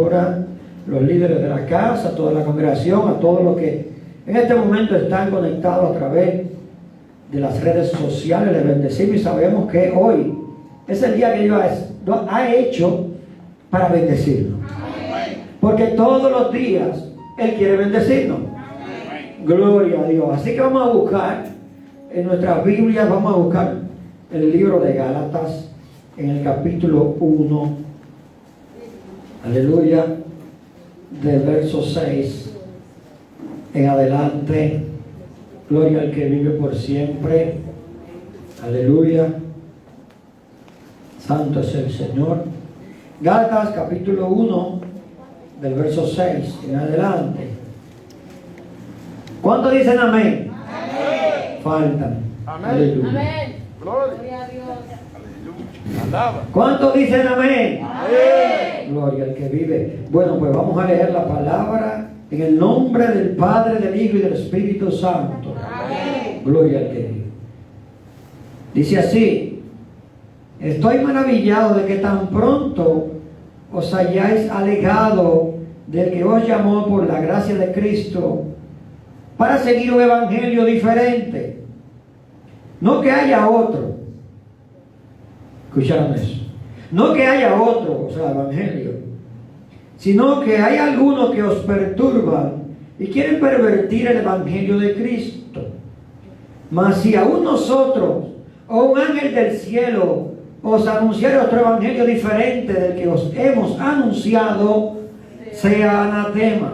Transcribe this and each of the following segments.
pastora, los líderes de la casa, a toda la congregación, a todos los que en este momento están conectados a través de las redes sociales. Les bendecimos y sabemos que hoy es el día que Dios ha hecho para bendecirnos. Porque todos los días Él quiere bendecirnos. Gloria a Dios. Así que vamos a buscar en nuestras Biblias, vamos a buscar el libro de Gálatas en el capítulo 1. Aleluya. Del verso 6 en adelante. Gloria al que vive por siempre. Aleluya. Santo es el Señor. Gálatas capítulo 1 del verso 6 en adelante. ¿Cuántos dicen amén? Amén. Faltan. Amén. Aleluya. Amén. Gloria a Dios. Aleluya. ¿Cuántos dicen amén? Amén. Gloria al que vive. Bueno, pues vamos a leer la palabra en el nombre del Padre, del Hijo y del Espíritu Santo. Amén. Gloria al que vive. Dice así: estoy maravillado de que tan pronto os hayáis alejado del que os llamó por la gracia de Cristo para seguir un evangelio diferente. No que haya otro. ¿Escucharon eso? No que haya otro, o sea, evangelio, sino que hay algunos que os perturban y quieren pervertir el evangelio de Cristo. Mas si aún nosotros o un ángel del cielo os anunciara otro evangelio diferente del que os hemos anunciado, sea anatema.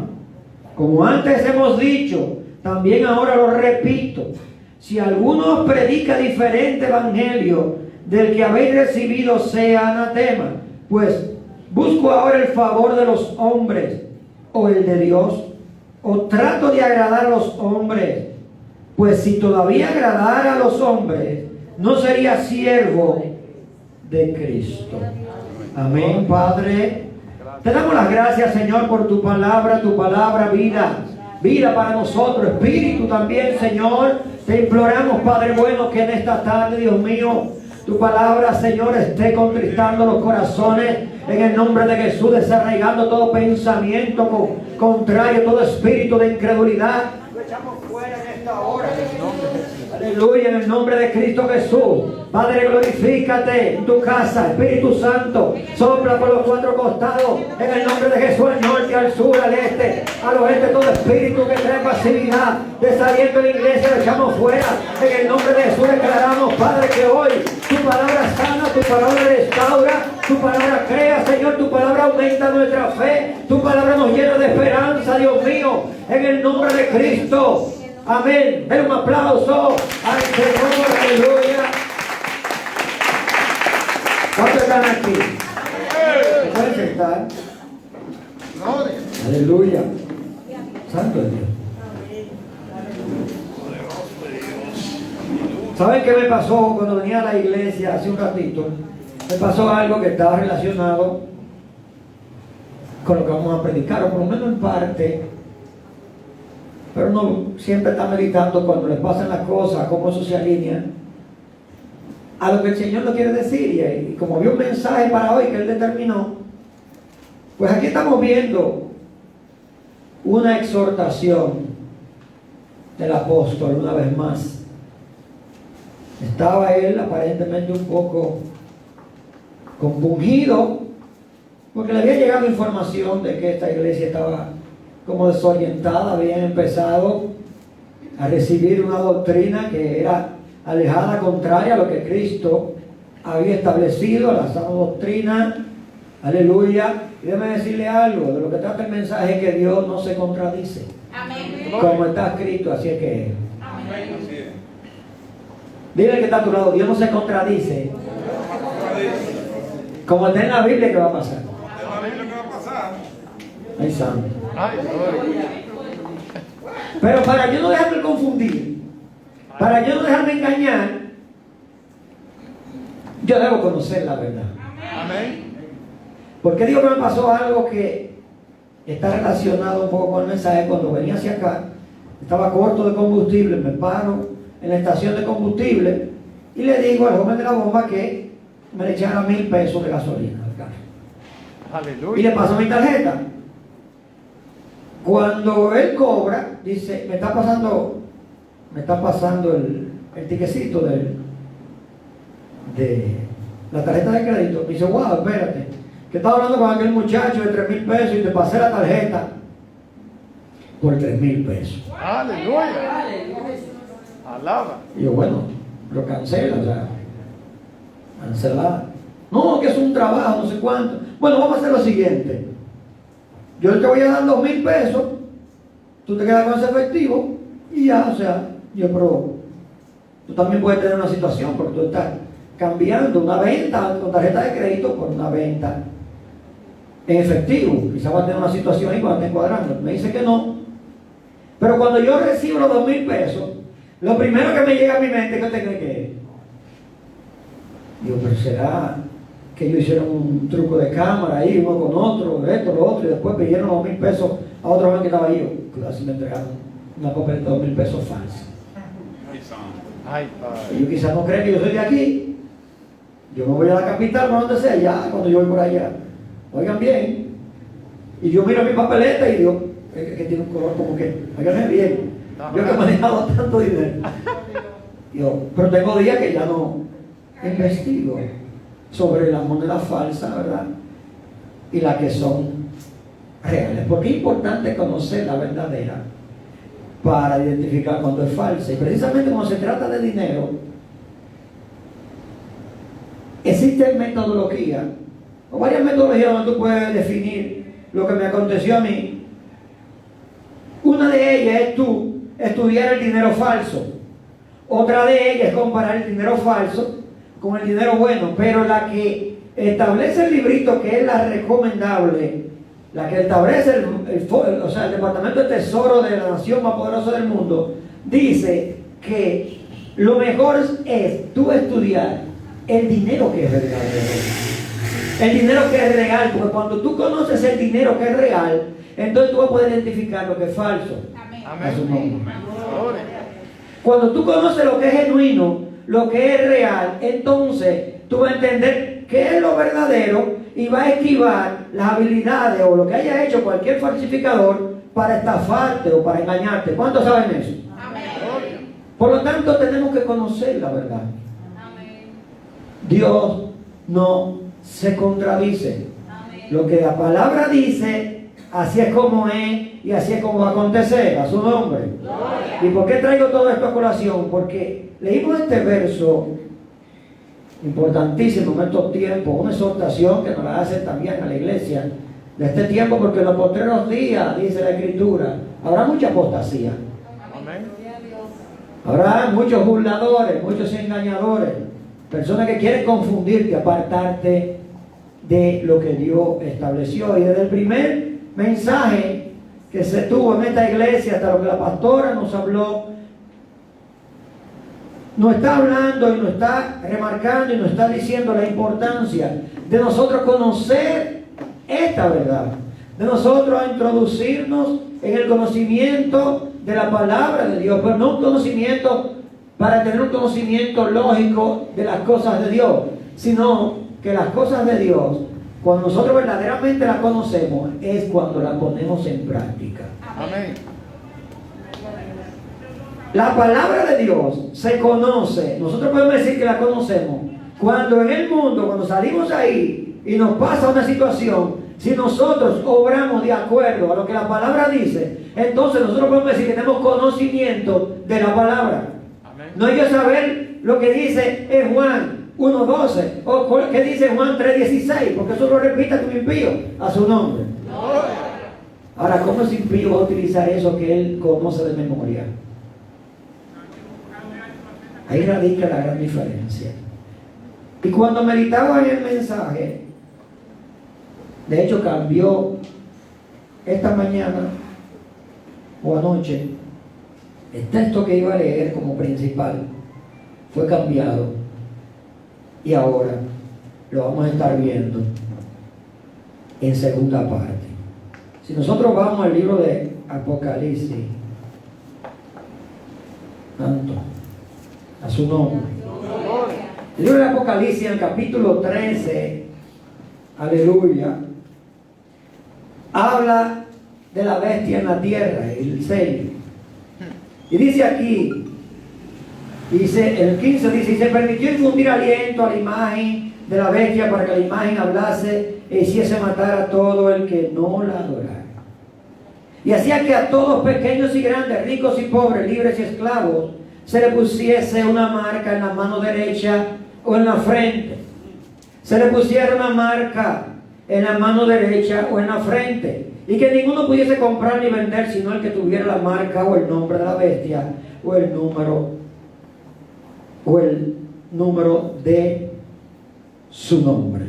Como antes hemos dicho, también ahora lo repito: si alguno os predica diferente evangelio del que habéis recibido, sea anatema. Pues busco ahora el favor de los hombres o el de Dios, o trato de agradar a los hombres. Pues si todavía agradara a los hombres, no sería siervo de Cristo. Amén, Padre. Te damos las gracias, Señor, por tu palabra vida. Vida para nosotros, Espíritu también, Señor. Te imploramos, Padre bueno, que en esta tarde, Dios mío, tu palabra, Señor, esté contristando los corazones en el nombre de Jesús, desarraigando todo pensamiento contrario, todo espíritu de incredulidad. Lo echamos fuera en esta hora. Aleluya, en el nombre de Cristo Jesús. Padre, glorifícate en tu casa, Espíritu Santo, sopla por los cuatro costados, en el nombre de Jesús, al norte, al sur, al este, al oeste, todo espíritu que trae pasividad, desaliento en la iglesia, lo echamos fuera, en el nombre de Jesús declaramos, Padre, que hoy tu palabra sana, tu palabra restaura, tu palabra crea, Señor, tu palabra aumenta nuestra fe, tu palabra nos llena de esperanza, Dios mío, en el nombre de Cristo. Amén. Den un aplauso al Señor, aleluya. ¿Cuántos están aquí? ¿Se pueden sentar? Aleluya. Santo es Dios. ¿Saben qué me pasó cuando venía a la iglesia hace un ratito? Me pasó algo que estaba relacionado con lo que vamos a predicar, o por lo menos en parte. Pero uno siempre está meditando cuando le pasan las cosas, cómo eso se alinea a lo que el Señor nos quiere decir. Y como había un mensaje para hoy que Él determinó, pues aquí estamos viendo una exhortación del apóstol una vez más. Estaba él aparentemente un poco compungido porque le había llegado información de que esta iglesia estaba como desorientada, habían empezado a recibir una doctrina que era alejada, contraria a lo que Cristo había establecido, la sana doctrina, aleluya. Y déjame decirle algo, de lo que trata el mensaje es que Dios no se contradice. Amén. Como está escrito, así es que es. Amén. Dile que está a tu lado, Dios no se contradice. Como está en la Biblia, ¿qué va a pasar? En la Biblia, ¿qué va a pasar? Ay, santo. Pero para yo no dejarme confundir, para yo no dejarme engañar, yo debo conocer la verdad. Amén. Porque digo que me pasó algo que está relacionado un poco con el mensaje. Cuando venía hacia acá, estaba corto de combustible, me paro en la estación de combustible y le digo al joven de la bomba que me le echara $1,000 de gasolina al carro. Aleluya. Y le paso mi tarjeta. Cuando él cobra, dice, me está pasando el tiquecito de la tarjeta de crédito. Me dice, wow, espérate, que estaba hablando con aquel muchacho de 3,000 pesos y te pasé la tarjeta por 3,000 pesos. Aleluya. Alaba. Y yo, bueno, lo cancela, o sea, cancelar. No, que es un trabajo, no sé cuánto. Bueno, vamos a hacer lo siguiente. Yo te voy a dar 2,000 pesos, tú te quedas con ese efectivo y ya, o sea, pero tú también puedes tener una situación porque tú estás cambiando una venta con tarjeta de crédito por una venta en efectivo. Quizás va a tener una situación ahí cuando esté cuadrando. Me dice que no. Pero cuando yo recibo los 2,000 pesos, lo primero que me llega a mi mente, ¿qué te cree que es? Digo, pero será que ellos hicieron un truco de cámara ahí, uno con otro, esto, lo otro, y después pidieron los 2,000 pesos a otro joven que estaba ahí. Así me entregaron una papeleta de 2,000 pesos falsa. Ay, Padre. Ellos quizás no creen que yo soy de aquí. Yo me voy a la capital, por donde sea, ya, cuando yo voy por allá. Oigan bien. Y yo miro mi papeleta y digo, que tiene un color como que, oiganme bien. Yo que he manejado tanto dinero. Pero tengo días que ya no investigo sobre las monedas falsas, ¿verdad? Y las que son reales. Porque es importante conocer la verdadera para identificar cuando es falsa. Y precisamente cuando se trata de dinero, existe metodología, o varias metodologías donde tú puedes definir lo que me aconteció a mí. Una de ellas es tú estudiar el dinero falso. Otra de ellas es comparar el dinero falso con el dinero bueno. Pero la que establece el librito, que es la recomendable, la que establece el Departamento de Tesoro de la nación más poderosa del mundo, dice que lo mejor es tú estudiar el dinero que es verdadero, el dinero que es real, porque cuando tú conoces el dinero que es real, entonces tú vas a poder identificar lo que es falso. A su nombre. Cuando tú conoces lo que es genuino, lo que es real, entonces tú vas a entender qué es lo verdadero y vas a esquivar las habilidades o lo que haya hecho cualquier falsificador para estafarte o para engañarte. ¿Cuántos saben eso? Amén. Por lo tanto, tenemos que conocer la verdad. Amén. Dios no se contradice. Amén. Lo que la palabra dice, así es como es y así es como va a acontecer. A su nombre. Gloria. ¿Y por qué traigo todo esto a colación? Porque leímos este verso importantísimo en estos tiempos, una exhortación que nos la hace también a la iglesia de este tiempo, porque en los postreros días, dice la Escritura, habrá mucha apostasía. Amén. Habrá muchos burladores, muchos engañadores, personas que quieren confundirte, apartarte de lo que Dios estableció. Y desde el primer mensaje que se tuvo en esta iglesia hasta lo que la pastora nos habló, nos está hablando y nos está remarcando y nos está diciendo la importancia de nosotros conocer esta verdad, de nosotros introducirnos en el conocimiento de la palabra de Dios, pero no un conocimiento para tener un conocimiento lógico de las cosas de Dios, sino que las cosas de Dios, cuando nosotros verdaderamente las conocemos, es cuando las ponemos en práctica. Amén. La palabra de Dios se conoce, nosotros podemos decir que la conocemos cuando en el mundo, cuando salimos ahí y nos pasa una situación, si nosotros obramos de acuerdo a lo que la palabra dice, entonces nosotros podemos decir que tenemos conocimiento de la palabra. Amén. No hay que saber lo que dice en Juan 1:12 o que dice Juan 3:16, porque eso lo repita tu impío a su nombre. Ahora, ¿cómo ese impío va a utilizar eso que él conoce de memoria? Ahí radica la gran diferencia. Y cuando meditaba en el mensaje, de hecho cambió esta mañana o anoche, el texto que iba a leer como principal fue cambiado y ahora lo vamos a estar viendo en segunda parte. Si nosotros vamos al libro de Apocalipsis, tanto a su nombre. El libro de Apocalipsis, en el capítulo 13, aleluya, habla de la bestia en la tierra, el sello. Y dice aquí, dice, el 15 dice, y se permitió infundir aliento a la imagen de la bestia para que la imagen hablase e hiciese matar a todo el que no la adorara. Y hacía que a todos, pequeños y grandes, ricos y pobres, libres y esclavos, se le pusiese una marca en la mano derecha o en la frente. Se le pusiera una marca en la mano derecha o en la frente. Y que ninguno pudiese comprar ni vender, sino el que tuviera la marca o el nombre de la bestia o el número de su nombre.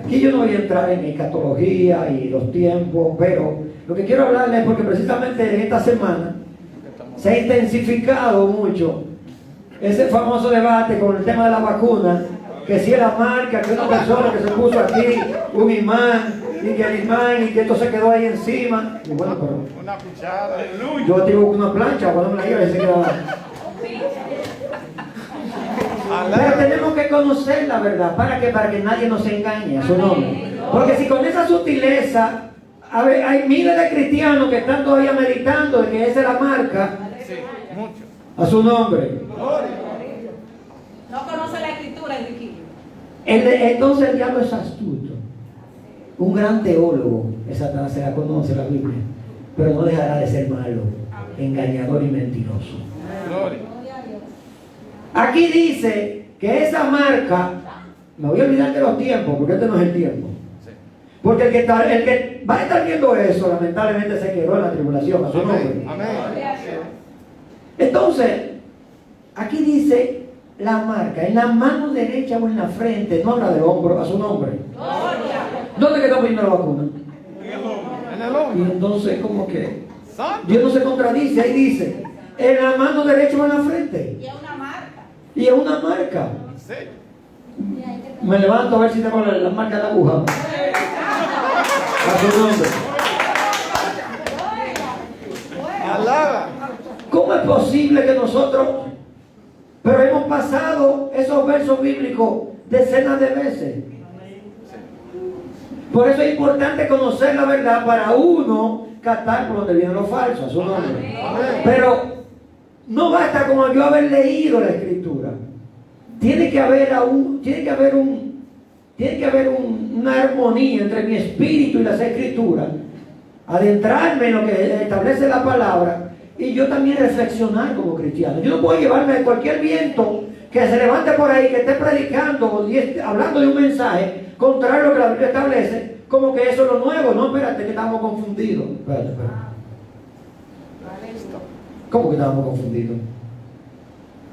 Aquí yo no voy a entrar en escatología y los tiempos, pero lo que quiero hablarles es porque precisamente en esta semana se ha intensificado mucho ese famoso debate con el tema de la vacuna, que si es la marca, que una persona que se puso aquí un imán, y que el imán, y que esto se quedó ahí encima. Y bueno, pero Una cuchara. yo tengo una plancha, cuando me la lleve, se quedaba. Pero tenemos que conocer la verdad. ¿Para qué? Para que nadie nos engañe a su nombre. Porque si con esa sutileza, a ver, hay miles de cristianos que están todavía meditando de que esa es la marca, Sí, mucho. a su nombre. No conoce la escritura, Enriquillo. Entonces el diablo es astuto. Un gran teólogo, Satanás, se la conoce la Biblia, pero no dejará de ser malo, engañador y mentiroso. Gloria. Aquí dice que esa marca, me voy a olvidar de los tiempos, porque este no es el tiempo. Sí. Porque el que va a estar viendo eso, lamentablemente se quedó en la tribulación, a su nombre. Amén. Entonces, aquí dice la marca, en la mano derecha o en la frente, no habla de hombro, a su nombre. ¿Dónde que está poniendo la vacuna? En el Y hombro. entonces, como que Santo. Dios no se contradice, ahí dice, en la mano derecha o en la frente. Y es una marca. Y es una marca. Sí. Me levanto a ver si tengo la marca de la aguja. A su nombre. Alaba. ¿Cómo es posible que nosotros, pero hemos pasado esos versos bíblicos decenas de veces? Por eso es importante conocer la verdad para uno captar por donde viene lo falso, a su nombre. Pero no basta con yo haber leído la escritura. Tiene que haber una armonía entre mi espíritu y las escrituras, adentrarme en lo que establece la palabra y yo también reflexionar como cristiano. Yo no puedo llevarme de cualquier viento que se levante por ahí, que esté predicando, hablando de un mensaje contrario a lo que la Biblia establece, como que eso es lo nuevo. No, espérate, que estamos confundidos. Espérate. ¿Cómo que estamos confundidos?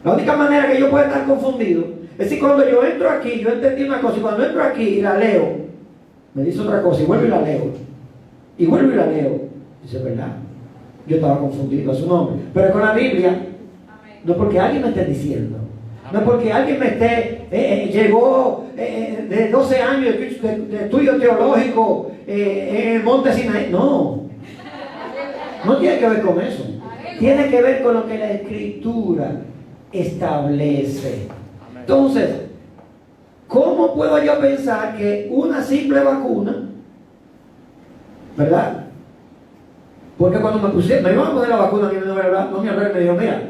La única manera que yo pueda estar confundido es si cuando yo entro aquí, yo entendí una cosa, y cuando entro aquí y la leo, me dice otra cosa, y vuelvo y la leo. Y vuelvo y la leo. Dice, ¿verdad? Yo estaba confundido, a su nombre. Pero con la Biblia, no es porque alguien me esté diciendo, no es porque alguien me esté, llegó de 12 años de estudio teológico en el monte Sinaí. No tiene que ver con eso. Tiene que ver con lo que la escritura establece. Entonces, ¿cómo puedo yo pensar que una simple vacuna, ¿verdad? Porque cuando me iban a poner la vacuna, a mí no me habló, me dijo, mira,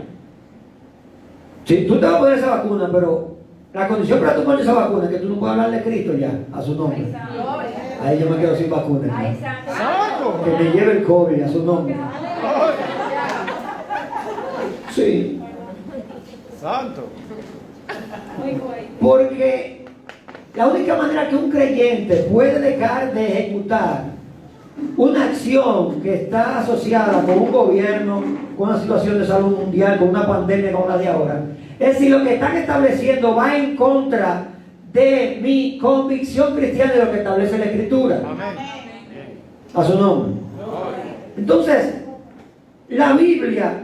si tú te vas a poner esa vacuna, pero la condición para tú poner esa vacuna es que tú no puedes hablar de Cristo ya, a su nombre. Ahí yo me quedo sin vacuna. Santo. Que me lleve el COVID a su nombre. Sí. Santo. Porque la única manera que un creyente puede dejar de ejecutar una acción que está asociada con un gobierno, con una situación de salud mundial, con una pandemia como la de ahora, es si lo que están estableciendo va en contra de mi convicción cristiana de lo que establece la Escritura. Amén. A su nombre. Entonces, la Biblia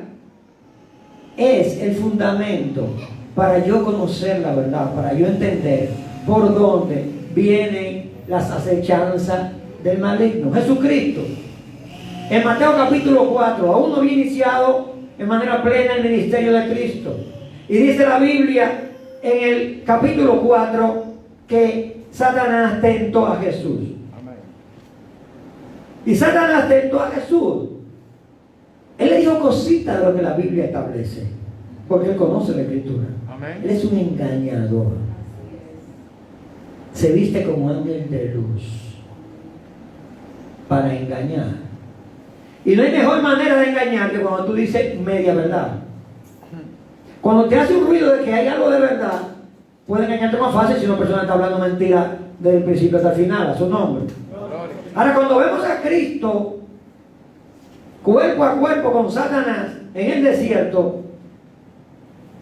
es el fundamento para yo conocer la verdad, para yo entender por dónde vienen las acechanzas del maligno. Jesucristo, en Mateo capítulo 4, aún no había iniciado en manera plena el ministerio de Cristo. Y dice la Biblia en el capítulo 4 que Satanás tentó a Jesús. Amén. Y Satanás tentó a Jesús. Él le dijo cositas de lo que la Biblia establece, porque él conoce la Escritura. Amén. Él es un engañador. Se viste como ángel de luz para engañar. Y no hay mejor manera de engañarte cuando tú dices media verdad. Cuando te hace un ruido de que hay algo de verdad, puede engañarte más fácil si una persona está hablando mentira desde el principio hasta el final, a su nombre. Ahora, cuando vemos a Cristo cuerpo a cuerpo con Satanás en el desierto,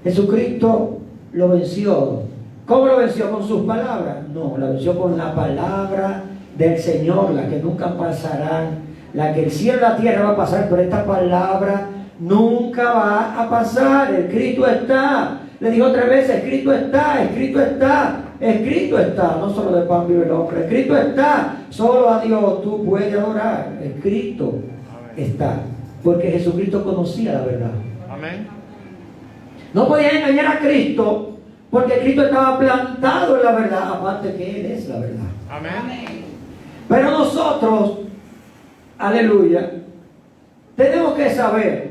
Jesucristo lo venció. ¿Cómo lo venció? ¿Con sus palabras? No, lo venció con la palabra del Señor, la que nunca pasará, la que el cielo y la tierra va a pasar, pero esta palabra nunca va a pasar. Escrito está. Le dijo 3 veces, escrito está, escrito está, escrito está. No solo de pan vive el hombre, escrito está. Solo a Dios tú puedes adorar. Escrito está. Porque Jesucristo conocía la verdad. Amén. No podía engañar a Cristo porque Cristo estaba plantado en la verdad, aparte que Él es la verdad. Amén. Pero nosotros, aleluya, tenemos que saber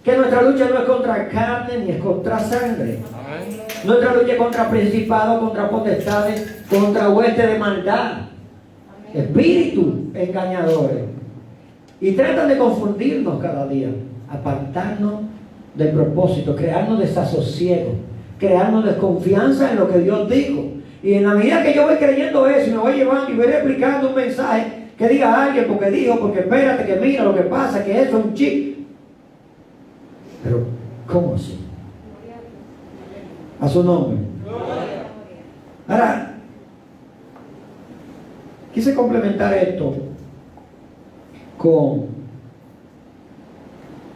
que nuestra lucha no es contra carne ni es contra sangre. Amén. Nuestra lucha es contra principados, contra potestades, contra huestes de maldad, espíritus engañadores. Y tratan de confundirnos cada día, apartarnos del propósito, crearnos desasosiego, crearnos desconfianza en lo que Dios dijo. Y en la medida que yo voy creyendo eso y me voy llevando y voy explicando un mensaje que diga a alguien porque dijo, porque espérate, que mira lo que pasa, que eso es un chip. Pero, ¿cómo así? A su nombre. Ahora, quise complementar esto con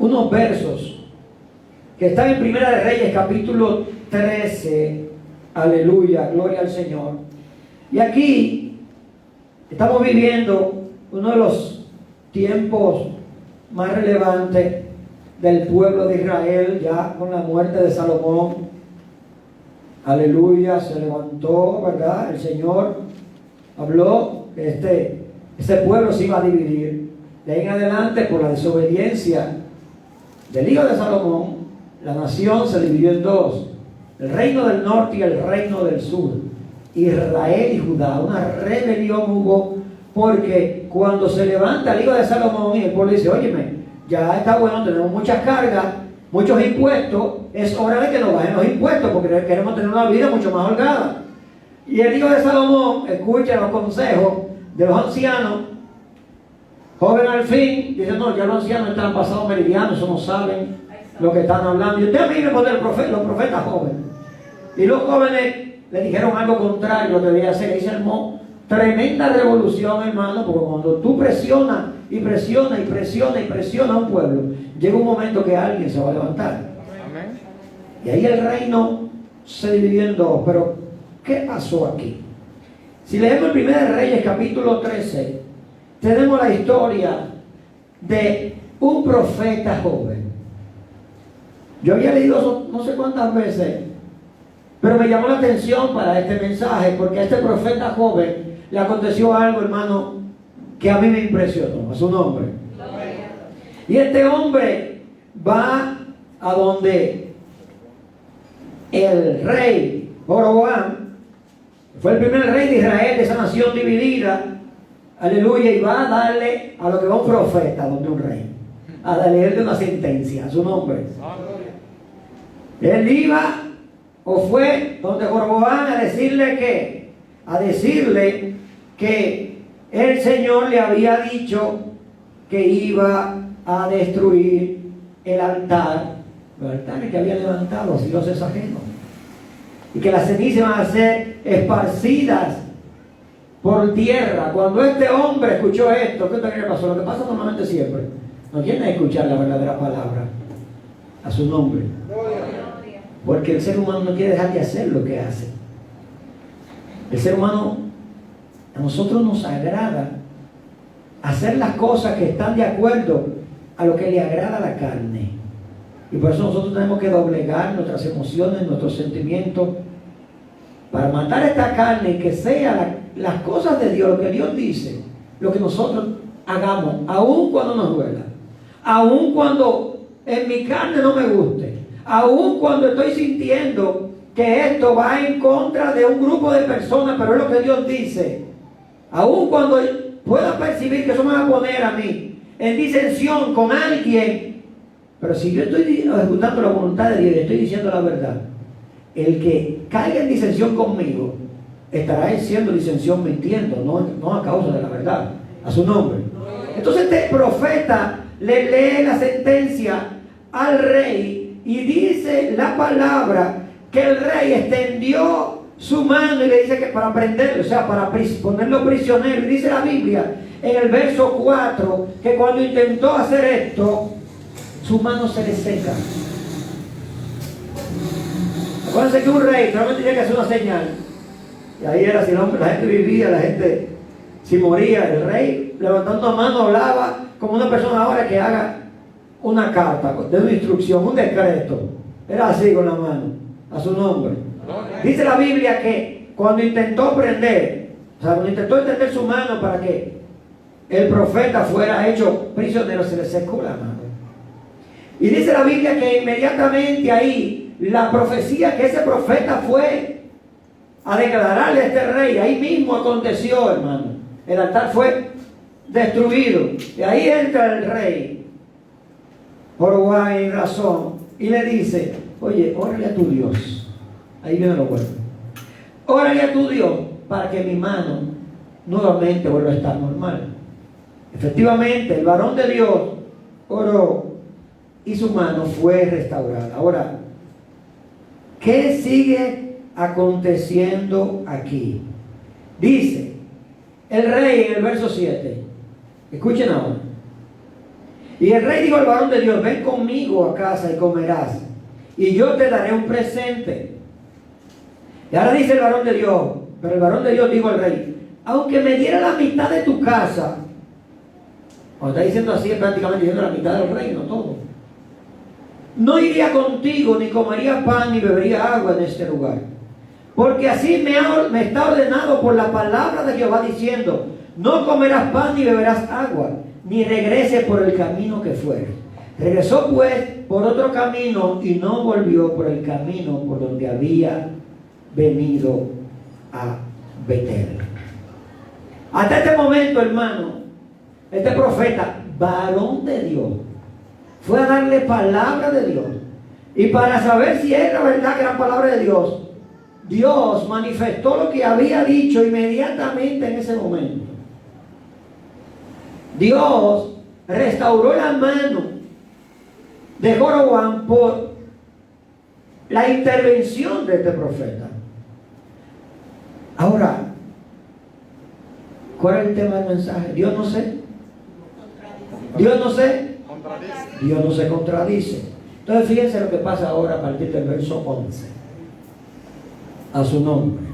unos versos que están en Primera de Reyes, capítulo 13. Aleluya, gloria al Señor. Y aquí estamos viviendo uno de los tiempos más relevantes del pueblo de Israel, ya con la muerte de Salomón. Aleluya, se levantó, ¿verdad? El Señor habló que este pueblo se iba a dividir. De ahí en adelante, por la desobediencia del hijo de Salomón, la nación se dividió en 2. El reino del norte y el reino del sur. Israel y Judá. Una rebelión hubo, porque cuando se levanta el hijo de Salomón y el pueblo dice, óyeme, ya está bueno, tenemos muchas cargas, muchos impuestos, es hora de que nos bajen los impuestos, porque queremos tener una vida mucho más holgada. Y el hijo de Salomón escucha los consejos de los ancianos. Joven al fin, dice, no, ya los ancianos están pasados meridianos, eso no saben lo que están hablando. Y usted a mí me pone los profetas jóvenes. Y los jóvenes le dijeron algo contrario a lo que debía hacer. Y se armó tremenda revolución, hermano, porque cuando tú presionas y presionas y presionas y presionas a un pueblo, llega un momento que alguien se va a levantar. Amén. Y ahí el reino se dividió en 2. Pero, ¿qué pasó aquí? Si leemos el 1 de Reyes, capítulo 13, tenemos la historia de un profeta joven. Yo había leído eso no sé cuántas veces, pero me llamó la atención para este mensaje, porque a este profeta joven le aconteció algo, hermano, que a mí me impresionó, a su nombre. Y este hombre va a donde el rey Jeroboam, fue el primer rey de Israel, de esa nación dividida, aleluya, y va a darle a lo que va un profeta, donde un rey, a leerle una sentencia, a su nombre. Él iba o fue donde Jeroboam a decirle que el Señor le había dicho que iba a destruir el altar, los altares que había levantado los dioses ajenos, y que las cenizas iban a ser esparcidas por tierra. Cuando este hombre escuchó esto, ¿qué te pasó? Lo que pasa normalmente siempre, no quieren escuchar la verdadera palabra, a su nombre. Porque el ser humano no quiere dejar de hacer lo que hace. El ser humano, a nosotros nos agrada hacer las cosas que están de acuerdo a lo que le agrada a la carne. Y por eso nosotros tenemos que doblegar nuestras emociones, nuestros sentimientos, para matar esta carne y que sea las cosas de Dios, lo que Dios dice, lo que nosotros hagamos, aun cuando nos duela, aun cuando en mi carne no me guste, aun cuando estoy sintiendo que esto va en contra de un grupo de personas, pero es lo que Dios dice, aun cuando pueda percibir que eso me va a poner a mí en disensión con alguien, pero si yo estoy ejecutando la voluntad de Dios y estoy diciendo la verdad, el que caiga en disensión conmigo estará haciendo disensión mintiendo, no a causa de la verdad, a su nombre. Entonces este profeta le lee la sentencia al rey y dice la palabra que el rey extendió su mano y le dice que para prenderlo, o sea, para ponerlo prisionero. Y dice la Biblia en el verso 4 que cuando intentó hacer esto, su mano se le seca. Acuérdense que un rey solamente tenía que hacer una señal. Y ahí era, si no, la gente vivía, la gente, si moría, el rey levantando la mano hablaba como una persona ahora que haga una carta de una instrucción, un decreto. Era así con la mano, a su nombre. Dice la Biblia que cuando intentó prender, o sea, cuando intentó extender su mano para que el profeta fuera hecho prisionero, se le secó la mano. Y dice la Biblia que inmediatamente ahí, la profecía que ese profeta fue a declararle a este rey, ahí mismo aconteció, hermano. El altar fue destruido. Y ahí entra el rey, por guay razón, y le dice, oye, órale a tu Dios. Ahí viene lo bueno. Órale a tu Dios para que mi mano nuevamente vuelva a estar normal. Efectivamente, el varón de Dios oró y su mano fue restaurada. Ahora, ¿qué sigue aconteciendo aquí? Dice el rey en el verso 7. Escuchen ahora. Y el rey dijo al varón de Dios, ven conmigo a casa y comerás, y yo te daré un presente. Y ahora dice el varón de Dios, pero el varón de Dios dijo al rey, aunque me diera la mitad de tu casa, cuando está diciendo así, es prácticamente diciendo la mitad del reino, todo, no iría contigo, ni comería pan, ni bebería agua en este lugar. Porque así me está ordenado por la palabra de Jehová diciendo, no comerás pan ni beberás agua, ni regrese por el camino que fuere. Regresó pues por otro camino y no volvió por el camino por donde había venido a Betel. Hasta este momento, hermano, este profeta, varón de Dios, fue a darle palabra de Dios. Y para saber si era verdad que era palabra de Dios, Dios manifestó lo que había dicho inmediatamente en ese momento. Dios restauró la mano de Jeroboam por la intervención de este profeta. Ahora, ¿cuál es el tema del mensaje? Dios no sé. Dios no sé. Dios no se contradice. Entonces fíjense lo que pasa ahora a partir del verso 11. A su nombre.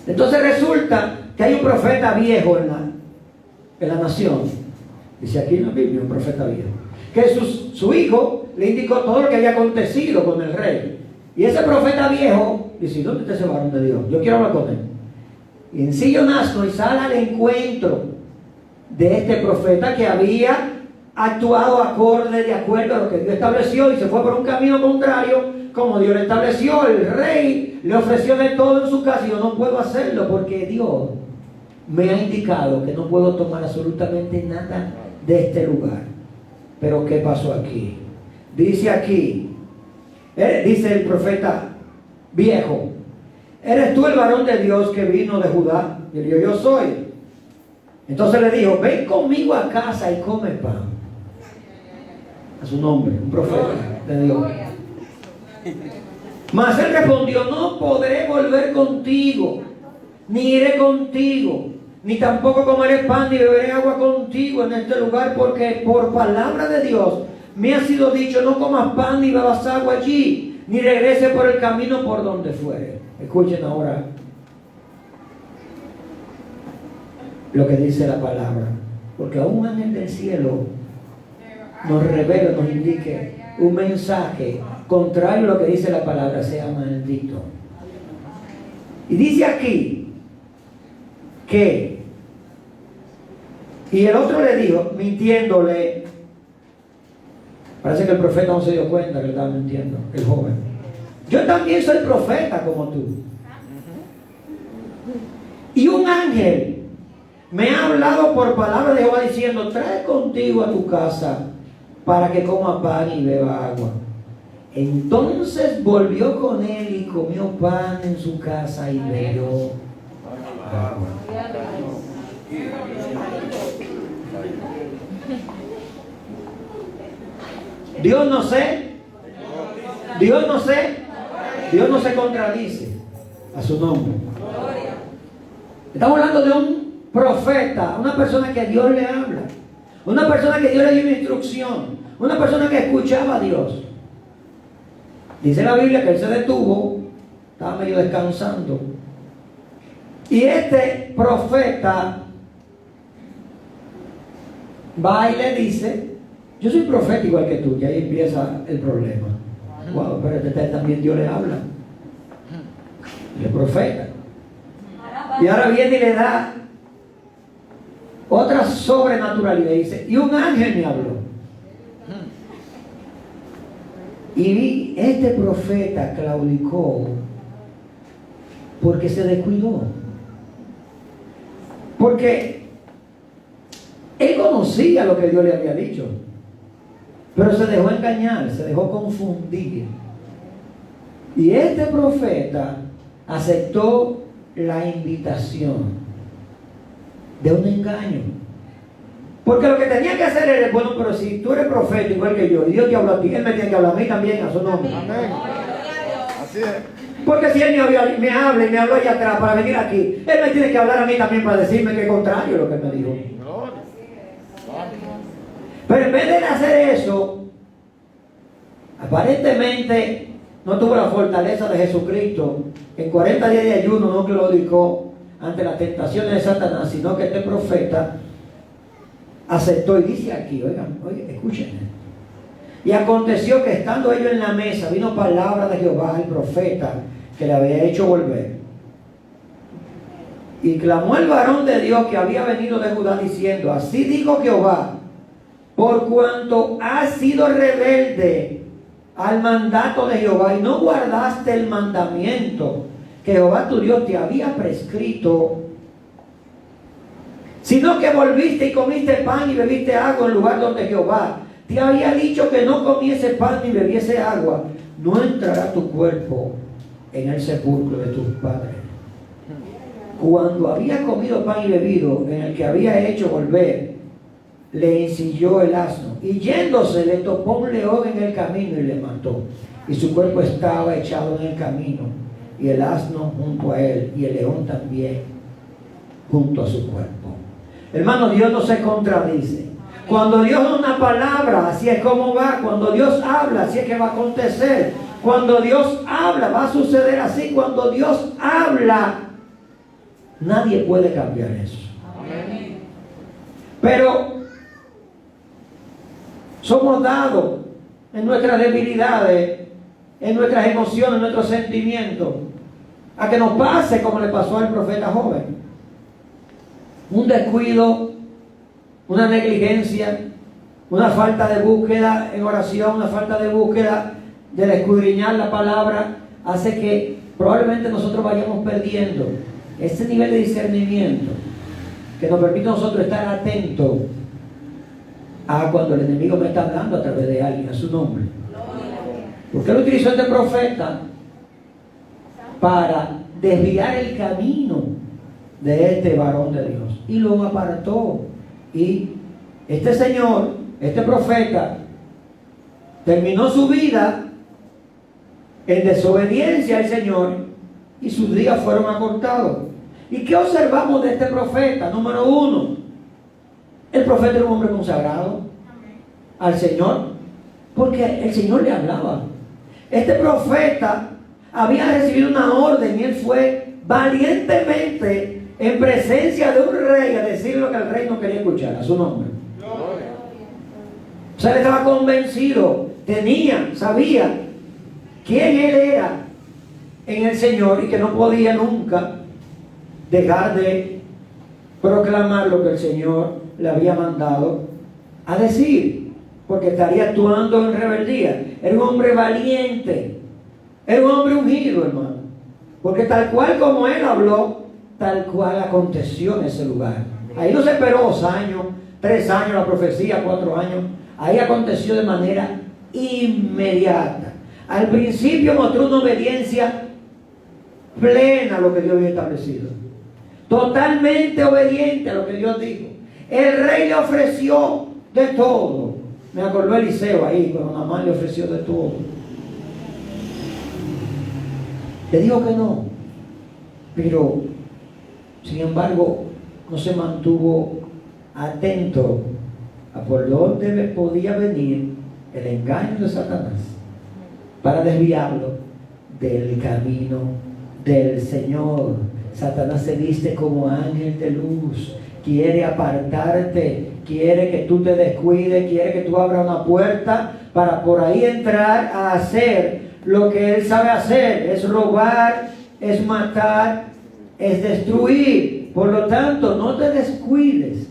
Entonces resulta que hay un profeta viejo en la nación. Dice aquí en la Biblia un profeta viejo. Que su hijo le indicó todo lo que había acontecido con el rey. Y ese profeta viejo dice, ¿dónde está ese varón de Dios? Yo quiero hablar con él. Y en sí asno y sale al encuentro de este profeta que había actuado acorde, de acuerdo a lo que Dios estableció, y se fue por un camino contrario como Dios le estableció. El rey le ofreció de todo en su casa y yo no puedo hacerlo porque Dios me ha indicado que no puedo tomar absolutamente nada de este lugar. Pero ¿qué pasó aquí? Dice aquí, dice el profeta viejo, ¿eres tú el varón de Dios que vino de Judá? Y él dijo, yo soy. Entonces le dijo, ven conmigo a casa y come pan. A su nombre, un profeta de Dios. Mas él respondió, no podré volver contigo, ni iré contigo, ni tampoco comeré pan ni beberé agua contigo en este lugar, porque por palabra de Dios me ha sido dicho, no comas pan ni bebas agua allí, ni regrese por el camino por donde fuere. Escuchen ahora lo que dice la palabra, porque a un ángel del cielo nos revela, nos indique un mensaje contrario a lo que dice la palabra, sea maldito. Y dice aquí que Y el otro le dijo, mintiéndole, parece que el profeta no se dio cuenta que le estaba mintiendo, el joven. Yo también soy profeta como tú. Y un ángel me ha hablado por palabra de Jehová diciendo, trae contigo a tu casa para que coma pan y beba agua. Entonces volvió con él y comió pan en su casa y bebió agua. Dios no se contradice a su nombre. Estamos hablando de un profeta, una persona que Dios le habla, una persona que Dios le dio una instrucción, una persona que escuchaba a Dios. Dice la Biblia que él se detuvo, estaba medio descansando, y este profeta va y le dice, yo soy profeta igual que tú, y ahí empieza el problema. Wow, pero este también Dios le habla, el profeta. Y ahora viene y le da otra sobrenaturalidad. Dice, y un ángel me habló. Y este profeta claudicó porque se descuidó. Porque él conocía lo que Dios le había dicho, pero se dejó engañar, se dejó confundir. Y este profeta aceptó la invitación de un engaño. Porque lo que tenía que hacer era, bueno, pero si tú eres profeta igual que yo, y Dios te habló a ti, Él me tiene que hablar a mí también a su nombre. Amén. Así es. Porque si Él me habla y me habló allá atrás para venir aquí, Él me tiene que hablar a mí también para decirme que es contrario a lo que Él me dijo. Gloria. Pero en vez de hacer eso, aparentemente no tuvo la fortaleza de Jesucristo. En 40 días de ayuno no claudicó ante las tentaciones de Satanás, sino que este profeta aceptó. Y dice aquí, oigan, escuchen. Y aconteció que estando ellos en la mesa, vino palabra de Jehová al profeta que le había hecho volver. Y clamó el varón de Dios que había venido de Judá diciendo, así dijo Jehová, por cuanto has sido rebelde al mandato de Jehová y no guardaste el mandamiento que Jehová tu Dios te había prescrito, sino que volviste y comiste pan y bebiste agua en lugar donde Jehová te había dicho que no comiese pan ni bebiese agua, no entrará tu cuerpo en el sepulcro de tus padres. Cuando había comido pan y bebido, en el que había hecho volver, le ensilló el asno, y yéndose le topó un león en el camino y le mató, y su cuerpo estaba echado en el camino, y el asno junto a él, y el león también junto a su cuerpo. Hermano, Dios no se contradice. Cuando Dios da una palabra, así es como va. Cuando Dios habla, así es que va a acontecer. Cuando Dios habla, va a suceder así. Cuando Dios habla, nadie puede cambiar eso. Amén. Pero somos dados en nuestras debilidades, en nuestras emociones, en nuestros sentimientos, a que nos pase como le pasó al profeta joven. Un descuido, una negligencia, una falta de búsqueda en oración, una falta de búsqueda de escudriñar la palabra, hace que probablemente nosotros vayamos perdiendo ese nivel de discernimiento que nos permite a nosotros estar atentos a cuando el enemigo me está hablando a través de alguien, a su nombre. Porque él utilizó este profeta para desviar el camino de este varón de Dios y lo apartó. Y este señor, este profeta, terminó su vida en desobediencia al Señor y sus días fueron acortados. ¿Y qué observamos de este profeta? Número uno, el profeta era un hombre consagrado al Señor, porque el Señor le hablaba. Este profeta había recibido una orden y él fue valientemente en presencia de un rey a decir lo que el rey no quería escuchar, a su nombre. O sea, él estaba convencido, sabía quién él era en el Señor y que no podía nunca dejar de proclamar lo que el Señor le había mandado a decir, porque estaría actuando en rebeldía. Era un hombre valiente, era un hombre ungido, hermano, porque tal cual como él habló, tal cual aconteció en ese lugar. Ahí no se esperó 2 años, 3 años la profecía, 4 años. Ahí aconteció de manera inmediata. Al principio mostró una obediencia plena a lo que Dios había establecido, totalmente obediente a lo que Dios dijo. El rey le ofreció de todo. Me acordó Eliseo ahí, cuando Naamán le ofreció de todo. Le dijo que no, pero sin embargo no se mantuvo atento a por dónde podía venir el engaño de Satanás para desviarlo del camino del Señor. Satanás se viste como ángel de luz, quiere apartarte, quiere que tú te descuides, quiere que tú abras una puerta para por ahí entrar a hacer lo que él sabe hacer: es robar, es matar, es destruir. Por lo tanto, no te descuides,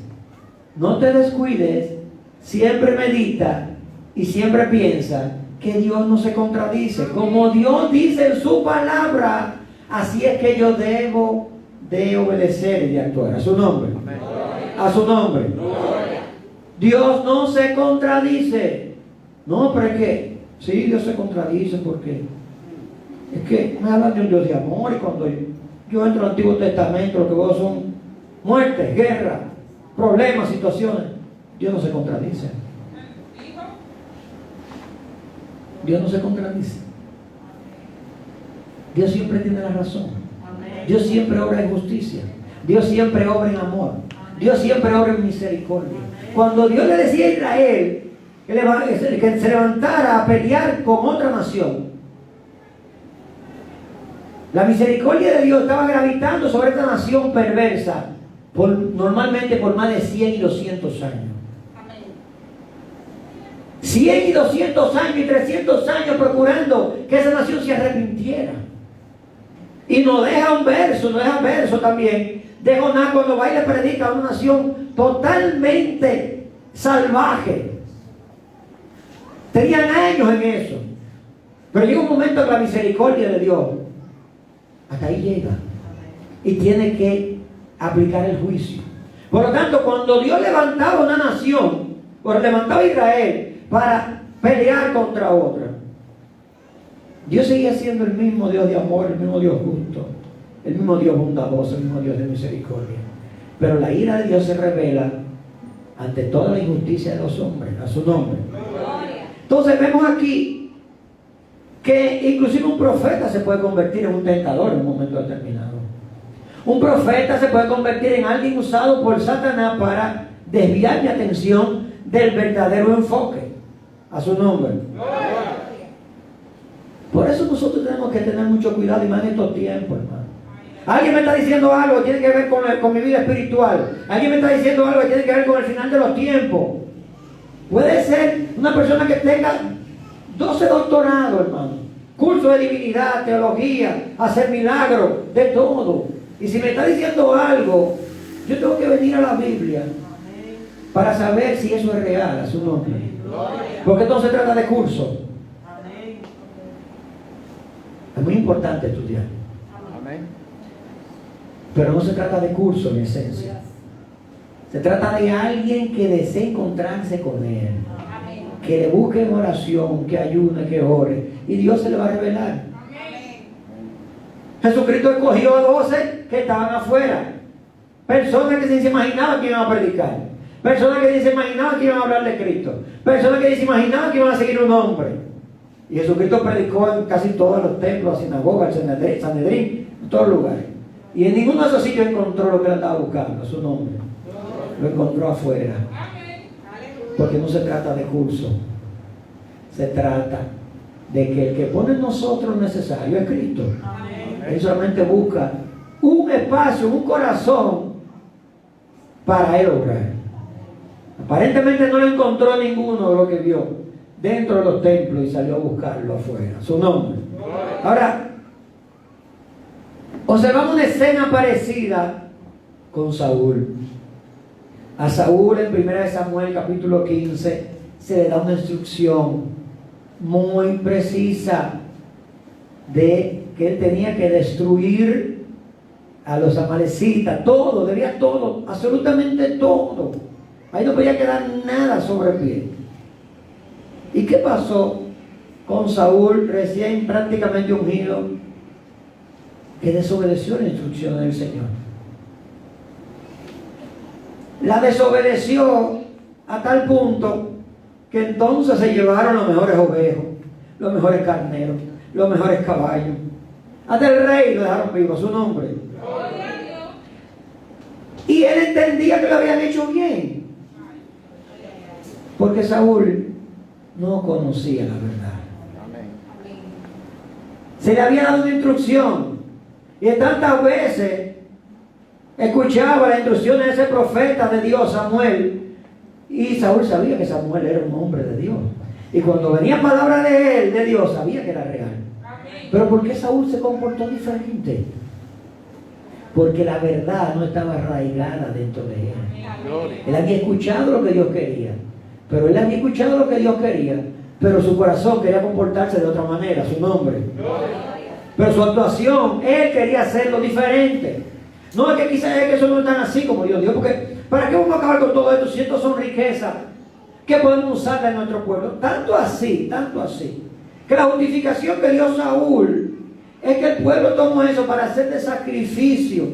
no te descuides. Siempre medita y siempre piensa que Dios no se contradice. Como Dios dice en su palabra, así es que yo debo de obedecer y de actuar. A su nombre. A su nombre. Dios no se contradice. No, pero es que sí, Dios se contradice porque es que me hablan de un Dios de amor, y cuando yo entro al Antiguo Testamento lo que veo son muertes, guerras, problemas, situaciones. Dios no se contradice. Dios no se contradice. Dios siempre tiene la razón. Dios siempre obra en justicia. Dios siempre obra en amor. Dios siempre obra en misericordia. Cuando Dios le decía a Israel que se levantara a pelear con otra nación, la misericordia de Dios estaba gravitando sobre esta nación perversa normalmente por más de 100 y 200 años. 100 y 200 años y 300 años procurando que esa nación se arrepintiera. Y nos deja un verso también de Jonás cuando va y le predica a una nación totalmente salvaje. Tenían años en eso, pero llega un momento que la misericordia de Dios hasta ahí llega y tiene que aplicar el juicio. Por lo tanto, cuando Dios levantaba una nación, o levantaba a Israel para pelear contra otra, Dios seguía siendo el mismo Dios de amor, el mismo Dios justo, el mismo Dios bondadoso, el mismo Dios de misericordia. Pero la ira de Dios se revela ante toda la injusticia de los hombres. A su nombre. Entonces vemos aquí que inclusive un profeta se puede convertir en un tentador en un momento determinado. Un profeta se puede convertir en alguien usado por Satanás para desviar mi atención del verdadero enfoque. A su nombre. Por eso nosotros tenemos que tener mucho cuidado, y más en estos tiempos, hermano. Alguien me está diciendo algo que tiene que ver con mi vida espiritual. Alguien me está diciendo algo que tiene que ver con el final de los tiempos. Puede ser una persona que tenga 12 doctorados, hermano, curso de divinidad, teología, hacer milagros, de todo. Y si me está diciendo algo, yo tengo que venir a la Biblia para saber si eso es real. A su nombre. Porque entonces se trata de curso. Es muy importante estudiar. Pero no se trata de curso en esencia. Se trata de alguien que desee encontrarse con Él, que le busque en oración, que ayune, que ore, y Dios se le va a revelar. Jesucristo escogió a 12 que estaban afuera, personas que ni se imaginaban que iban a predicar, personas que ni se imaginaban que iban a hablar de Cristo, personas que ni se imaginaban que iban a seguir un hombre. Y Jesucristo predicó en casi todos los templos, sinagogas, Sanedrín, en todos lugares. Y en ninguno de esos sitios encontró lo que él andaba buscando, su nombre. Lo encontró afuera. Porque no se trata de curso. Se trata de que el que pone en nosotros lo necesario es Cristo. Él solamente busca un espacio, un corazón para Él obrar. Aparentemente no lo encontró ninguno de lo que vio dentro de los templos y salió a buscarlo afuera. Su nombre. Ahora, observamos una escena parecida con Saúl. A Saúl en 1 Samuel capítulo 15 se le da una instrucción muy precisa de que él tenía que destruir a los amalecitas, todo, debía todo, absolutamente todo. Ahí no podía quedar nada sobre pie. ¿Y qué pasó con Saúl recién prácticamente ungido? Que desobedeció la instrucción del Señor. La desobedeció a tal punto que entonces se llevaron los mejores ovejos, los mejores carneros, los mejores caballos. Hasta el rey lo dejaron vivo, su nombre. Y él entendía que lo habían hecho bien, porque Saúl no conocía la verdad. Se le había dado una instrucción, y tantas veces escuchaba las instrucciones de ese profeta de Dios, Samuel, y Saúl sabía que Samuel era un hombre de Dios, y cuando venía palabra de él, de Dios, sabía que era real. Pero ¿por qué Saúl se comportó diferente? Porque la verdad no estaba arraigada dentro de él. Él había escuchado lo que Dios quería, pero él había escuchado lo que Dios quería, pero su corazón quería comportarse de otra manera, su nombre. Pero su actuación, él quería hacerlo diferente. No es que quizás es que eso no es tan así como Dios dijo, porque ¿para qué vamos a acabar con todo esto si esto son riquezas que podemos usar en nuestro pueblo? Tanto así, que la justificación que dio Saúl es que el pueblo tomó eso para hacer de sacrificio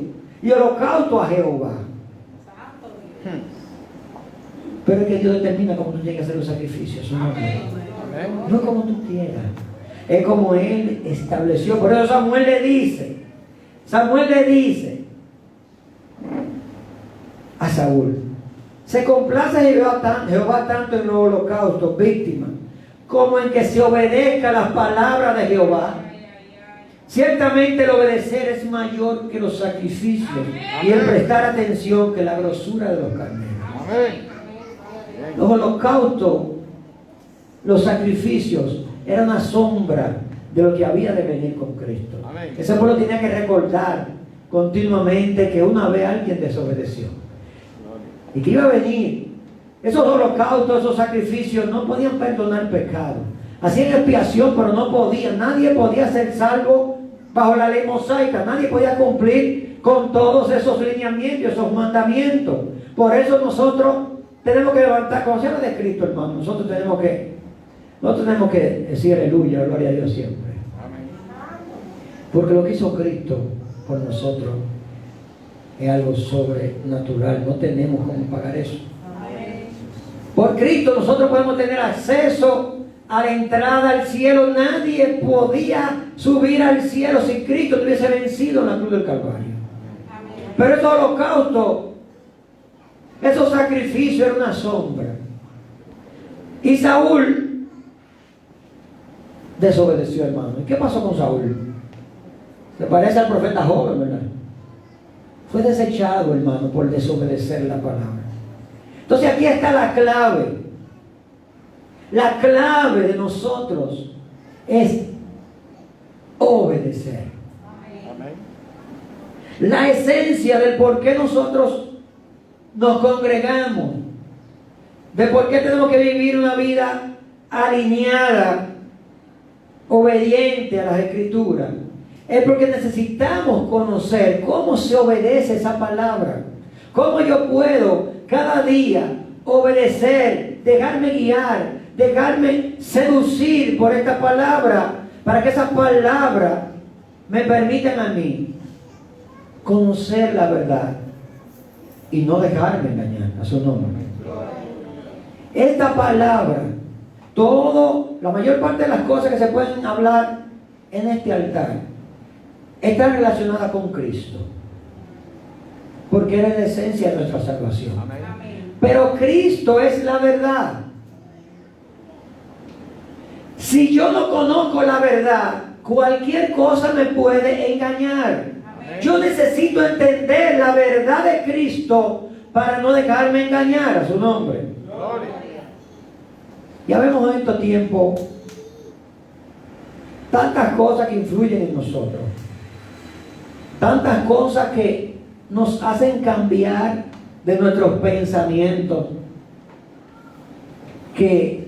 y holocausto a Jehová. Pero es que Dios determina cómo tú tienes que hacer los sacrificios. No es como tú quieras, es como Él estableció. Por eso Samuel le dice a Saúl: se complace Jehová tanto en los holocaustos, víctimas, como en que se obedezca las palabras de Jehová. Ciertamente el obedecer es mayor que los sacrificios, y el prestar atención que la grosura de los carneros. Los holocaustos, los sacrificios, eran una sombra de lo que había de venir con Cristo. Ese pueblo tenía que recordar continuamente que una vez alguien desobedeció y que iba a venir. Esos holocaustos, esos sacrificios no podían perdonar pecado. Hacían expiación, pero no podían. Nadie podía ser salvo bajo la ley mosaica. Nadie podía cumplir con todos esos lineamientos, esos mandamientos. Por eso nosotros tenemos que levantar, como se habla de Cristo, hermano, nosotros tenemos que decir aleluya, gloria a Dios siempre. Porque lo que hizo Cristo por nosotros es algo sobrenatural. No tenemos cómo pagar eso. Por Cristo nosotros podemos tener acceso a la entrada al cielo. Nadie podía subir al cielo si Cristo tuviese vencido en la cruz del Calvario. Pero esos holocaustos, esos sacrificios eran una sombra. Y Saúl desobedeció, hermano. ¿Y qué pasó con Saúl? Se parece al profeta joven, ¿verdad? Fue desechado, hermano, por desobedecer la palabra. Entonces aquí está la clave. La clave de nosotros es obedecer. La esencia del por qué nosotros nos congregamos, de por qué tenemos que vivir una vida alineada, obediente a las Escrituras, es porque necesitamos conocer cómo se obedece esa palabra. Cómo yo puedo cada día obedecer, dejarme guiar, dejarme seducir por esta palabra, para que esa palabra me permitan a mí conocer la verdad y no dejarme engañar a su nombre. Esta palabra, la mayor parte de las cosas que se pueden hablar en este altar está relacionada con Cristo, porque Él es la esencia de nuestra salvación. Pero Cristo es la verdad. Si yo no conozco la verdad, cualquier cosa me puede engañar. Yo necesito entender la verdad de Cristo para no dejarme engañar a su nombre. Ya vemos en estos tiempos tantas cosas que influyen en nosotros, tantas cosas que nos hacen cambiar de nuestros pensamientos, que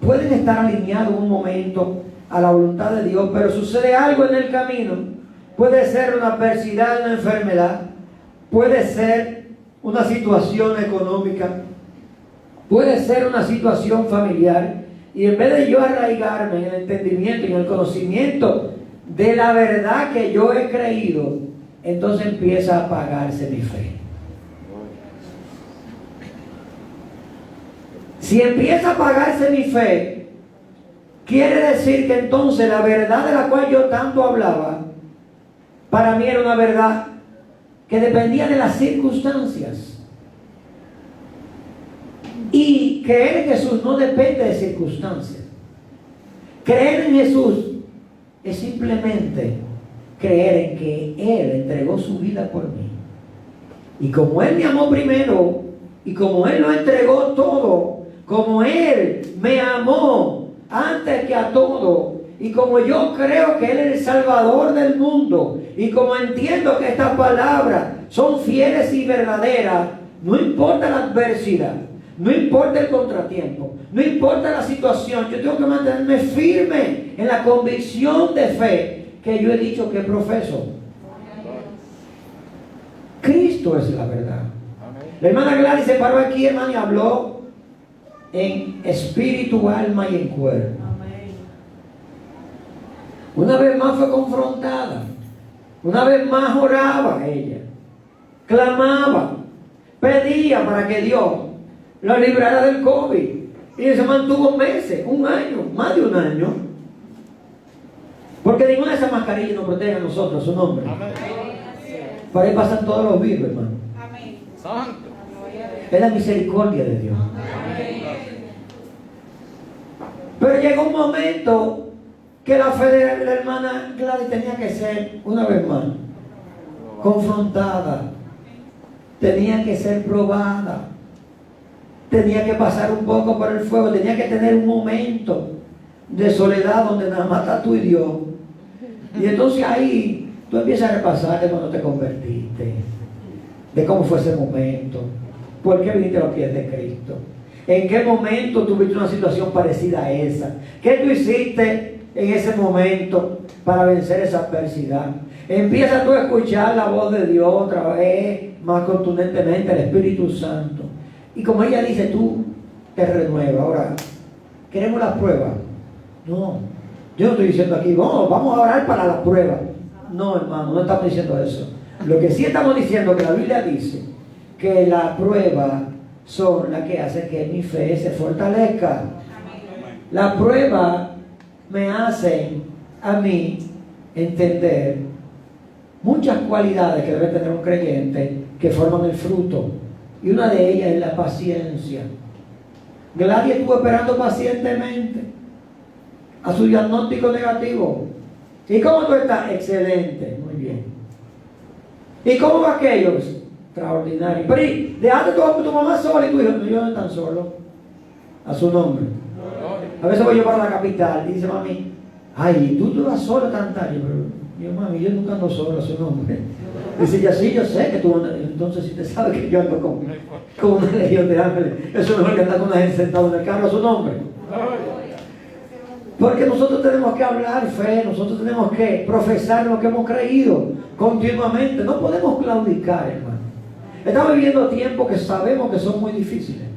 pueden estar alineados en un momento a la voluntad de Dios, pero sucede algo en el camino. Puede ser una adversidad, una enfermedad, puede ser una situación económica, puede ser una situación familiar, y en vez de yo arraigarme en el entendimiento y en el conocimiento de la verdad que yo he creído, entonces empieza a apagarse mi fe. Si empieza a apagarse mi fe, quiere decir que entonces la verdad de la cual yo tanto hablaba, para mí era una verdad que dependía de las circunstancias. Y creer en Jesús no depende de circunstancias. Creer en Jesús es simplemente creer en que Él entregó su vida por mí. Y como Él me amó primero, y como Él lo entregó todo, como Él me amó antes que a todo, y como yo creo que Él es el Salvador del mundo, y como entiendo que estas palabras son fieles y verdaderas, no importa la adversidad, no importa el contratiempo, no importa la situación, yo tengo que mantenerme firme en la convicción de fe que yo he dicho que profeso. Cristo es la verdad. La hermana Gladys se paró aquí, hermano, y habló en espíritu, alma y en cuerpo. Una vez más fue confrontada. Una vez más oraba ella. Clamaba. Pedía para que Dios lo librara del COVID. Y se mantuvo meses, un año, más de un año. Porque ninguna de esas mascarillas nos protege a nosotros, su nombre. Por ahí pasan todos los virus, hermano. Es la misericordia de Dios. Pero llegó un momento que la fe de la hermana Gladys tenía que ser, una vez más, confrontada. Tenía que ser probada. Tenía que pasar un poco por el fuego. Tenía que tener un momento de soledad donde nada más está tú y Dios. Y entonces ahí tú empiezas a repasar de cuando te convertiste, de cómo fue ese momento, por qué viniste a los pies de Cristo, en qué momento tuviste una situación parecida a esa, qué tú hiciste en ese momento para vencer esa adversidad. Empieza tú a escuchar la voz de Dios otra vez, más contundentemente, el Espíritu Santo. Y como ella dice, tú te renuevas. Ahora, ¿queremos las pruebas? No. Yo no estoy diciendo aquí, vamos a orar para las pruebas. No, hermano, no estamos diciendo eso. Lo que sí estamos diciendo es que la Biblia dice que las pruebas son las que hacen que mi fe se fortalezca. Las pruebas me hacen a mí entender muchas cualidades que debe tener un creyente que forman el fruto. Y una de ellas es la paciencia. Gladys estuvo esperando pacientemente a su diagnóstico negativo. ¿Y cómo tú estás? Excelente, muy bien. ¿Y cómo va aquello? Extraordinario. Pero dejaste tu mamá sola y tu hijo. No, yo no están solos. A su nombre. A veces voy yo para la capital y dice mami, ay, tú vas sola tan tarde. Pero yo, mami, yo nunca ando solo, a su nombre. Dice ella, sí, yo sé que tú andas. Entonces, si te sabe que yo ando con una legión de ángeles, eso es mejor que andar con una gente sentada en el carro a su nombre. Porque nosotros tenemos que hablar fe, nosotros tenemos que profesar lo que hemos creído continuamente. No podemos claudicar, hermano. Estamos viviendo tiempos que sabemos que son muy difíciles.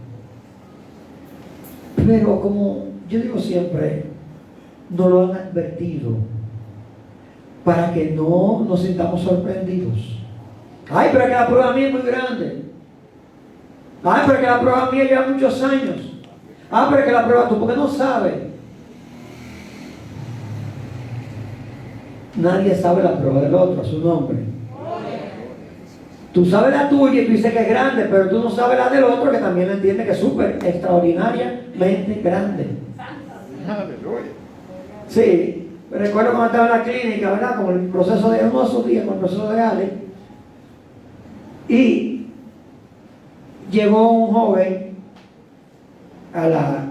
Pero como yo digo siempre, nos lo han advertido para que no nos sintamos sorprendidos. Ay, pero que la prueba mía es muy grande. Ay, pero que la prueba mía lleva muchos años. Ah, pero que la prueba tú, porque no sabes. Nadie sabe la prueba del otro, a su nombre. Tú sabes la tuya y tú dices que es grande, pero tú no sabes la del otro, que también entiende que es súper extraordinariamente grande. Aleluya. Sí, recuerdo cuando estaba en la clínica, ¿verdad? Como el proceso de hermosos días, con el proceso de Ale. Y llegó un joven allá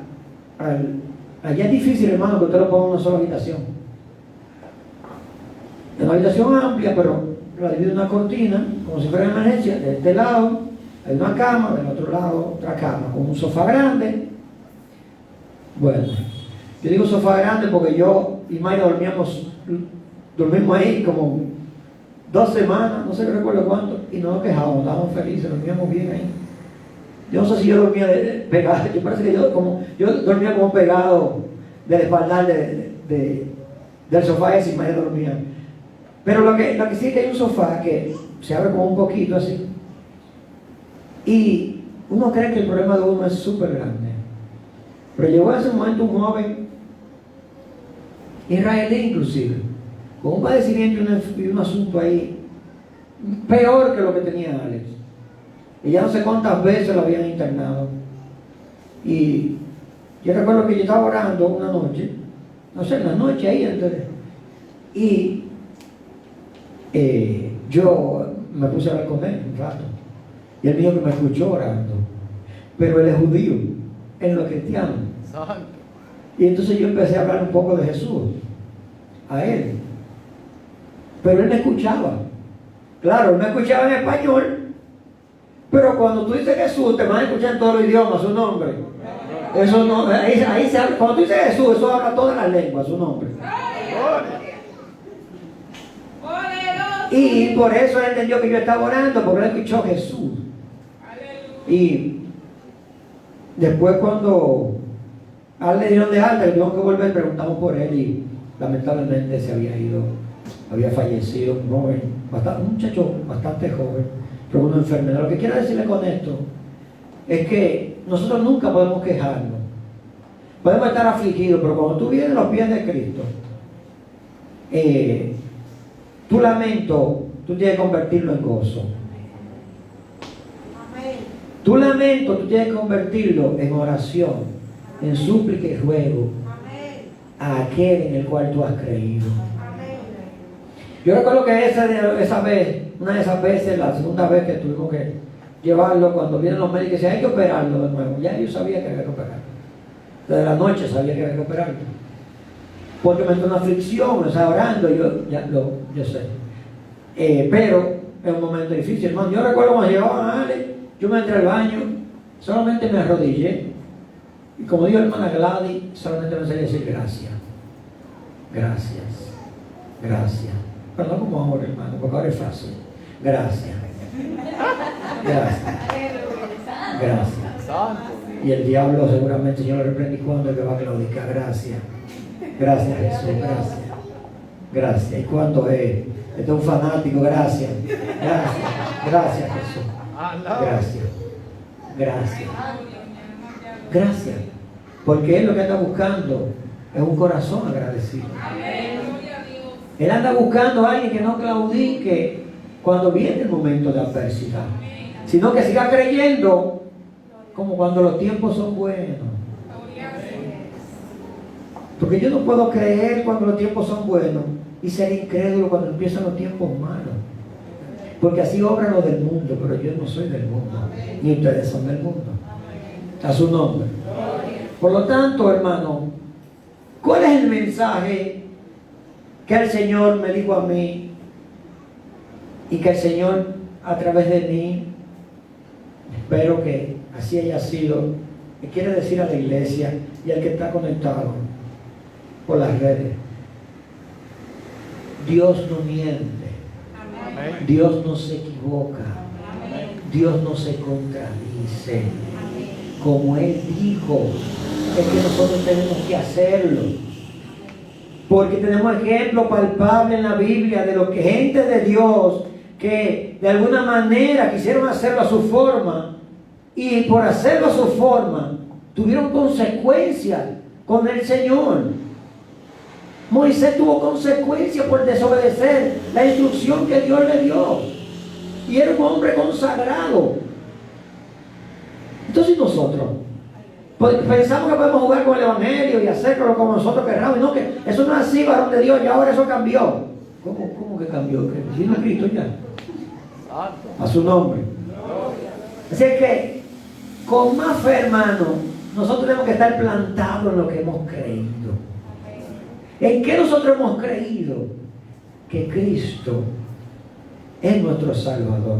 es difícil, hermano, que usted lo ponga en una sola habitación. En una habitación amplia, pero la divide una cortina, como si fuera emergencia, de este lado, Hay una cama, del otro lado otra cama, con un sofá grande. Bueno, yo digo sofá grande porque yo y Mayra dormimos ahí como 2 semanas, no sé qué recuerdo cuánto, y no nos quejábamos, estábamos felices, dormíamos bien ahí. Yo no sé si yo dormía pegado, yo parece que yo dormía como pegado del espaldar del sofá ese y Mayra dormía. Pero lo que sí es que hay un sofá que se abre como un poquito así. Y uno cree que el problema de uno es súper grande. Pero llegó en ese momento un joven, israelí inclusive, con un padecimiento y un asunto ahí peor que lo que tenía Alex. Y ya no sé cuántas veces lo habían internado. Y yo recuerdo que yo estaba orando una noche, no sé, en la noche ahí, entonces, y yo me puse a hablar con él un rato. Y él dijo que me escuchó orando. Pero él es judío, él no es cristiano. Santo. Y entonces yo empecé a hablar un poco de Jesús a él. Pero él me escuchaba. Claro, no escuchaba en español. Pero cuando tú dices Jesús, te van a escuchar en todos los idiomas su nombre. Eso no, ahí se habla. Cuando tú dices Jesús, eso habla todas las lenguas, su nombre. Y por eso él entendió que yo estaba orando, porque él escuchó Jesús. Y después cuando a él le dieron de alta, le tuvieron que volver, preguntamos por él y lamentablemente se había ido, había fallecido un joven, un muchacho bastante joven, pero con una enfermedad. Lo que quiero decirle con esto es que nosotros nunca podemos quejarnos. Podemos estar afligidos, pero cuando tú vienes a los pies de Cristo, tu lamento, tú tienes que convertirlo en gozo. Tu lamento, tú tienes que convertirlo en oración, en súplica y ruego a aquel en el cual tú has creído. Yo recuerdo que esa vez, una de esas veces, la segunda vez que tuvimos que llevarlo, cuando vienen los médicos y dicen hay que operarlo de nuevo, ya yo sabía que había que operarlo. Desde la noche sabía que había que operarlo. Porque me entró una aflicción, o sea, orando, yo sé. Pero es un momento difícil, hermano. Yo recuerdo cuando llevaban a Ale, yo me entré al baño, solamente me arrodillé. Y como dijo la hermana Gladys, solamente me salí a decir gracias. Gracias. Gracias. Pero no como ahora, hermano, porque ahora es fácil. Gracias. Gracias. Gracias. Y el diablo seguramente, Señor, lo reprende cuando le va a claudicar. Gracias. Gracias, Jesús. Gracias. Gracias. ¿Y cuánto es? Este es un fanático. Gracias. Gracias. Gracias, Jesús. Gracias. Gracias. Gracias. Porque Él lo que anda buscando es un corazón agradecido. Él anda buscando a alguien que no claudique cuando viene el momento de adversidad, sino que siga creyendo como cuando los tiempos son buenos. Porque yo no puedo creer cuando los tiempos son buenos y ser incrédulo cuando empiezan los tiempos malos. Porque así obra lo del mundo, pero yo no soy del mundo, ni ustedes son del mundo. A su nombre. Por lo tanto, hermano, ¿cuál es el mensaje que el Señor me dijo a mí y que el Señor a través de mí, espero que así haya sido, me quiere decir a la iglesia y al que está conectado por las redes? Dios no miente. Amén. Dios no se equivoca. Amén. Dios no se contradice. Amén. Como Él dijo, es que nosotros tenemos que hacerlo. Porque tenemos ejemplos palpables en la Biblia de lo que gente de Dios que de alguna manera quisieron hacerlo a su forma y por hacerlo a su forma tuvieron consecuencias con el Señor. Moisés tuvo consecuencias por desobedecer la instrucción que Dios le dio. Y era un hombre consagrado. Entonces nosotros pensamos que podemos jugar con el Evangelio y hacerlo como nosotros querramos. Y no, que eso no es así, varón de Dios, y ahora eso cambió. ¿Cómo que cambió? ¿Que si no es Cristo ya? A su nombre. Así es que, con más fe, hermano, nosotros tenemos que estar plantados en lo que hemos creído. ¿En qué nosotros hemos creído? Que Cristo es nuestro Salvador.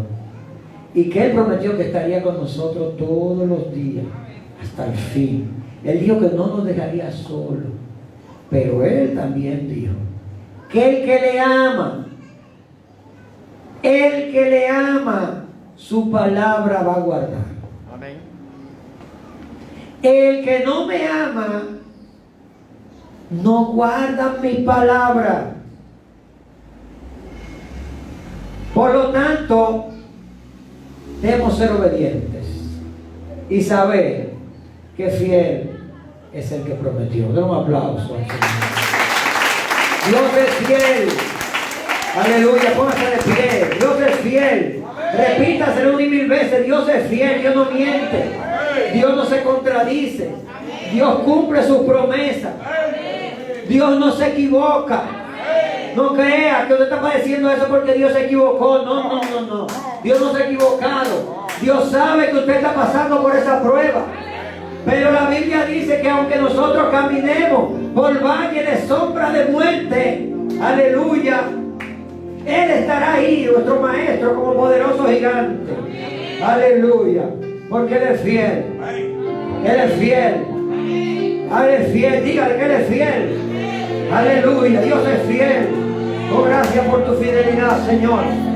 y que Él prometió que estaría con nosotros todos los días, hasta el fin. Él dijo que no nos dejaría solos, pero Él también dijo que el que le ama, su palabra va a guardar. Amén. El que no me ama, no guarda mi palabra. Por lo tanto, debemos ser obedientes y saber que fiel es el que prometió. Den un aplauso al Señor. Dios es fiel. Aleluya, póngase de pie. Dios es fiel. Repítaselo 1 y 1000 veces. Dios es fiel, Dios no miente. Dios no se contradice. Dios cumple sus promesas. Dios no se equivoca. No crea que usted está padeciendo eso porque Dios se equivocó. No. Dios no se ha equivocado. Dios sabe que usted está pasando por esa prueba. Pero la Biblia dice que aunque nosotros caminemos por valle de sombra de muerte, aleluya, Él estará ahí, nuestro maestro, como poderoso gigante. Aleluya. Porque Él es fiel. Él es fiel. Él es fiel. Dígale que Él es fiel. Aleluya. Dios es fiel. Oh, gracias por tu fidelidad, Señor.